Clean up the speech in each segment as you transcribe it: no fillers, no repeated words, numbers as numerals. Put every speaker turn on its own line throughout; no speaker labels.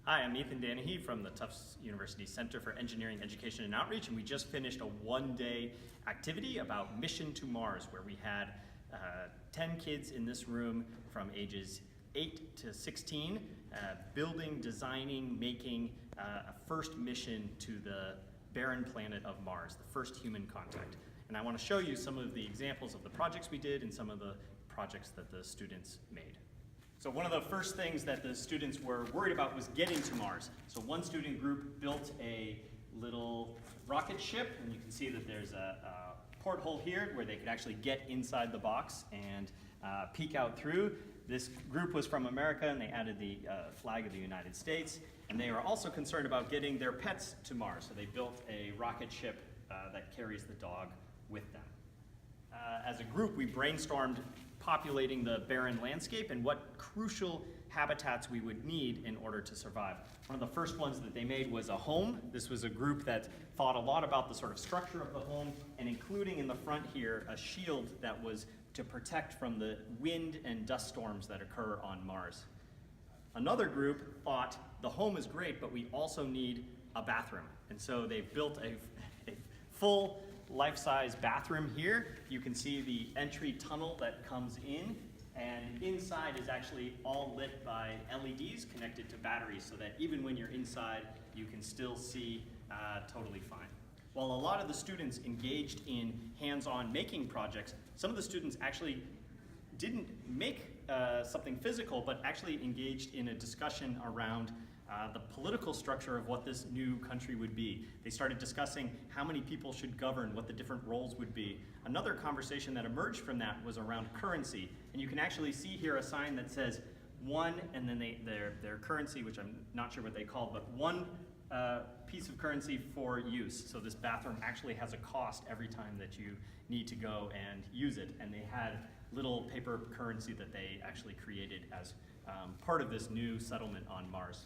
Hi, I'm Ethan Danahy from the Tufts University Center for Engineering, Education, and Outreach, and we just finished a one-day activity about Mission to Mars, where we had 10 kids in this room from ages 8 to 16, building, designing, making a first mission to the barren planet of Mars, the first human contact. And I want to show you some of the examples of the projects we did and some of the projects that the students made. So one of the first things that the students were worried about was getting to Mars. So one student group built a little rocket ship, and you can see that there's a porthole here where they could actually get inside the box and peek out through. This group was from America, and they added the flag of the United States. And they are also concerned about getting their pets to Mars. So they built a rocket ship that carries the dog with them. As a group, we brainstormed populating the barren landscape and what crucial habitats we would need in order to survive. One of the first ones that they made was a home. This was a group that thought a lot about the sort of structure of the home, and including in the front here a shield that was to protect from the wind and dust storms that occur on Mars. Another group thought the home is great, but we also need a bathroom. And so they built a full life-size bathroom here. You can see the entry tunnel that comes in, and inside is actually all lit by LEDs connected to batteries, so that even when you're inside, you can still see totally fine. While a lot of the students engaged in hands-on making projects, some of the students actually didn't make something physical, but actually engaged in a discussion around the political structure of what this new country would be. They started discussing how many people should govern, what the different roles would be. Another conversation that emerged from that was around currency. And you can actually see here a sign that says one, and then their currency, which I'm not sure what they call, but one piece of currency for use. So this bathroom actually has a cost every time that you need to go and use it. And they had little paper currency that they actually created as part of this new settlement on Mars.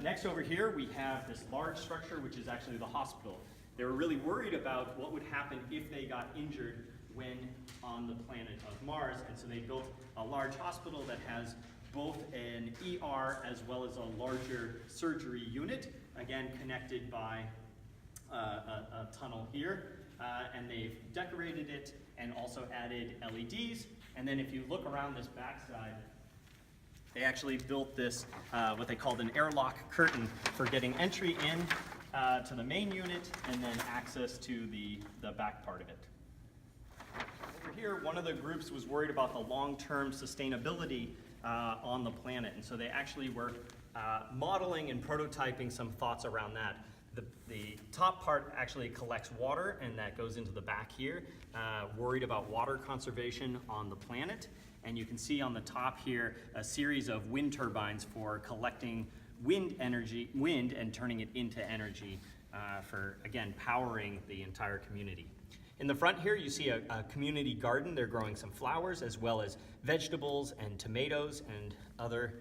Next over here, we have this large structure, which is actually the hospital. They were really worried about what would happen if they got injured when on the planet of Mars, and so they built a large hospital that has both an ER as well as a larger surgery unit, again connected by a tunnel here, and they've decorated it and also added LEDs. And then if you look around this backside, they actually built this, what they called an airlock curtain for getting entry in to the main unit and then access to the back part of it. Over here, one of the groups was worried about the long-term sustainability on the planet, and so they actually were modeling and prototyping some thoughts around that. The top part actually collects water, and that goes into the back here, worried about water conservation on the planet. And you can see on the top here a series of wind turbines for collecting wind and turning it into energy for, again, powering the entire community. In the front here, you see a community garden. They're growing some flowers as well as vegetables and tomatoes and other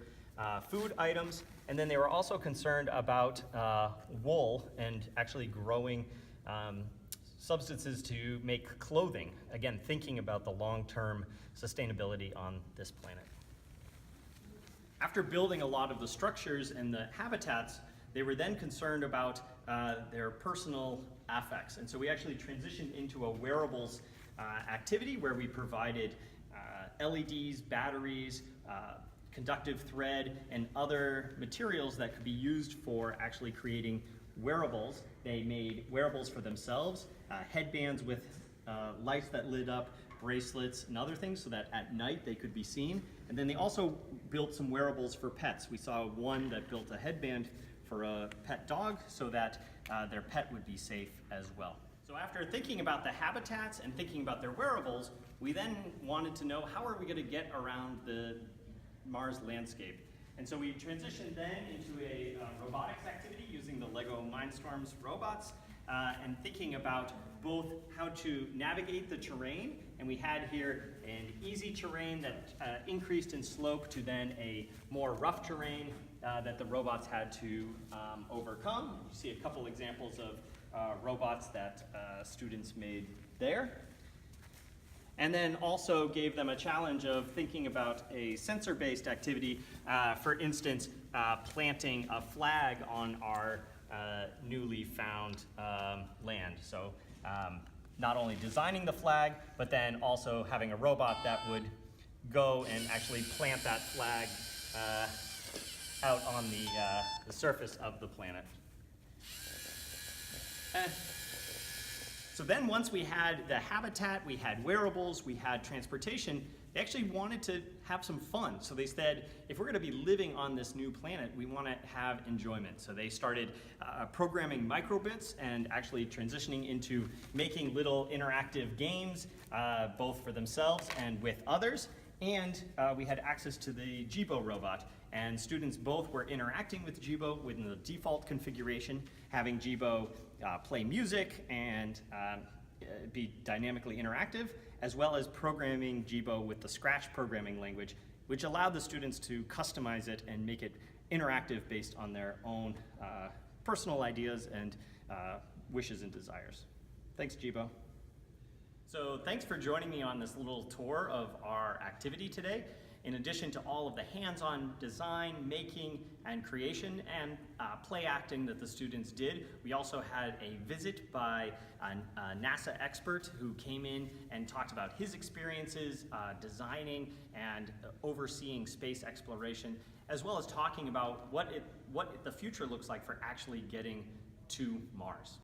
food items. And then they were also concerned about wool and actually growing substances to make clothing, again, thinking about the long-term sustainability on this planet. After building a lot of the structures and the habitats, they were then concerned about their personal affects. And so we actually transitioned into a wearables activity where we provided LEDs, batteries, conductive thread, and other materials that could be used for actually creating wearables. They made wearables for themselves, headbands with lights that lit up, bracelets and other things so that at night they could be seen. And then they also built some wearables for pets. We saw one that built a headband for a pet dog so that their pet would be safe as well. So after thinking about the habitats and thinking about their wearables, we then wanted to know how are we going to get around the Mars landscape. And so we transitioned then into a robotics activity using the LEGO Mindstorms robots and thinking about both how to navigate the terrain, and we had here an easy terrain that increased in slope to then a more rough terrain that the robots had to overcome. You see a couple examples of robots that students made there. and then also gave them a challenge of thinking about a sensor-based activity, for instance, planting a flag on our newly found land. So not only designing the flag, but then also having a robot that would go and actually plant that flag out on the surface of the planet. So then once we had the habitat, we had wearables, we had transportation, they actually wanted to have some fun. So they said, if we're gonna be living on this new planet, we wanna have enjoyment. So they started programming microbits and actually transitioning into making little interactive games, both for themselves and with others. And we had access to the Jibo robot, and students both were interacting with Jibo within the default configuration, having Jibo play music and be dynamically interactive, as well as programming Jibo with the Scratch programming language, which allowed the students to customize it and make it interactive based on their own personal ideas and wishes and desires. Thanks, Jibo. So thanks for joining me on this little tour of our activity today. In addition to all of the hands-on design, making, and creation and play acting that the students did, we also had a visit by a NASA expert who came in and talked about his experiences designing and overseeing space exploration, as well as talking about what the future looks like for actually getting to Mars.